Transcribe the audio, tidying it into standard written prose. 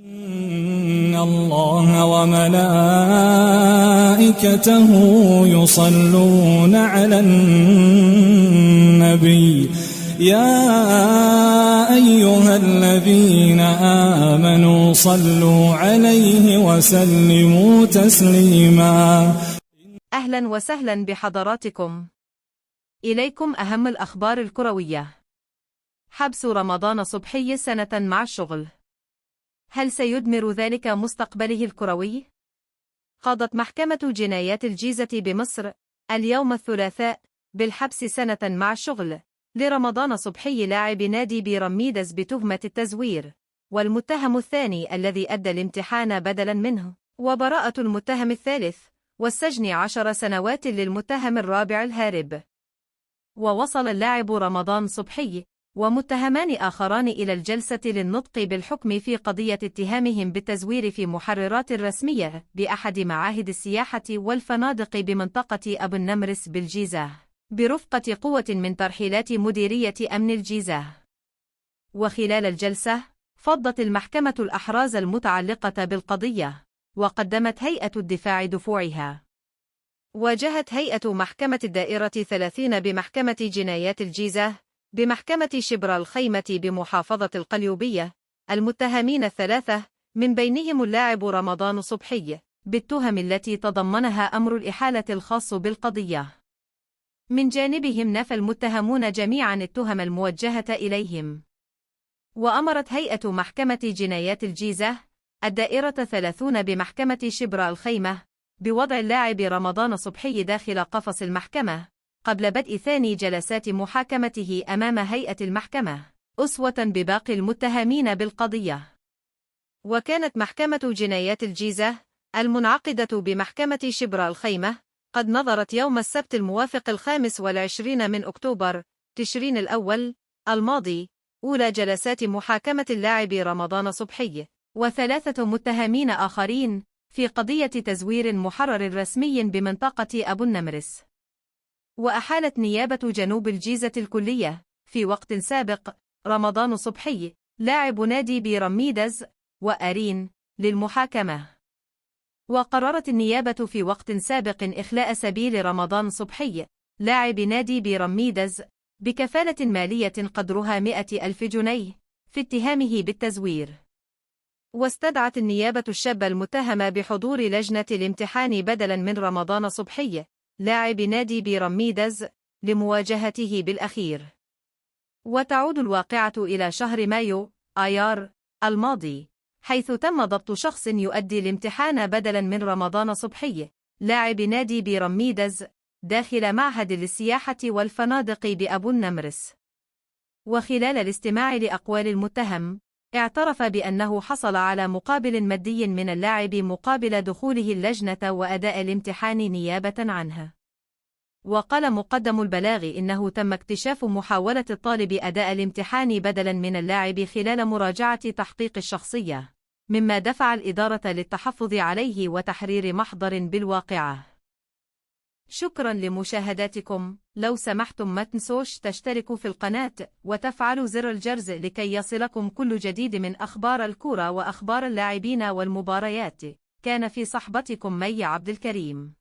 إن الله وملائكته يصلون على النبي يا أيها الذين آمنوا صلوا عليه وسلموا تسليما. أهلا وسهلا بحضراتكم. إليكم أهم الأخبار الكروية. حبس رمضان صبحي سنة مع الشغل، هل سيدمر ذلك مستقبله الكروي؟ قضت محكمة جنايات الجيزة بمصر اليوم الثلاثاء بالحبس سنة مع الشغل لرمضان صبحي لاعب نادي بيراميدز بتهمة التزوير، والمتهم الثاني الذي أدى الامتحان بدلا منه، وبراءة المتهم الثالث، والسجن 10 سنوات للمتهم الرابع الهارب. ووصل اللاعب رمضان صبحي ومتهمان آخران إلى الجلسة للنطق بالحكم في قضية اتهامهم بالتزوير في محررات رسمية بأحد معاهد السياحة والفنادق بمنطقة أبو النمرس بالجيزة، برفقة قوة من ترحيلات مديرية أمن الجيزة. وخلال الجلسة فضت المحكمة الأحراز المتعلقة بالقضية، وقدمت هيئة الدفاع دفوعها. واجهت هيئة محكمة الدائرة 30 بمحكمة جنايات الجيزة بمحكمة شبرا الخيمة بمحافظة القليوبية المتهمين الثلاثة، من بينهم اللاعب رمضان صبحي، بالتهم التي تضمنها أمر الإحالة الخاص بالقضية. من جانبهم نفى المتهمون جميعا التهم الموجهة إليهم. وأمرت هيئة محكمة جنايات الجيزة الدائرة 30 بمحكمة شبرا الخيمة بوضع اللاعب رمضان صبحي داخل قفص المحكمة قبل بدء ثاني جلسات محاكمته أمام هيئة المحكمة، أسوة بباقي المتهمين بالقضية. وكانت محكمة جنايات الجيزة المنعقدة بمحكمة شبرا الخيمة قد نظرت يوم السبت الموافق 25 من أكتوبر تشرين الأول الماضي أولى جلسات محاكمة اللاعب رمضان صبحي وثلاثة متهمين آخرين في قضية تزوير محرر رسمي بمنطقة أبو النمرس. وأحالت نيابة جنوب الجيزة الكلية في وقت سابق رمضان صبحي لاعب نادي بيراميدز وأرين للمحاكمة. وقررت النيابة في وقت سابق إخلاء سبيل رمضان صبحي لاعب نادي بيراميدز بكفالة مالية قدرها 100,000 جنيه في اتهامه بالتزوير. واستدعت النيابة الشاب المتهم بحضور لجنة الامتحان بدلا من رمضان صبحي لاعب نادي بيراميدز لمواجهته بالأخير. وتعود الواقعة إلى شهر مايو آيار الماضي، حيث تم ضبط شخص يؤدي الامتحان بدلا من رمضان صبحي لاعب نادي بيراميدز داخل معهد للسياحة والفنادق بأبو النمرس. وخلال الاستماع لأقوال المتهم اعترف بأنه حصل على مقابل مادي من اللاعب مقابل دخوله اللجنة وأداء الامتحان نيابة عنه. وقال مقدم البلاغ إنه تم اكتشاف محاولة الطالب أداء الامتحان بدلا من اللاعب خلال مراجعة تحقيق الشخصية، مما دفع الإدارة للتحفظ عليه وتحرير محضر بالواقعة. شكرا لمشاهداتكم. لو سمحتم ما تنسوش تشتركوا في القناة وتفعلوا زر الجرس لكي يصلكم كل جديد من أخبار الكرة وأخبار اللاعبين والمباريات. كان في صحبتكم مي عبد الكريم.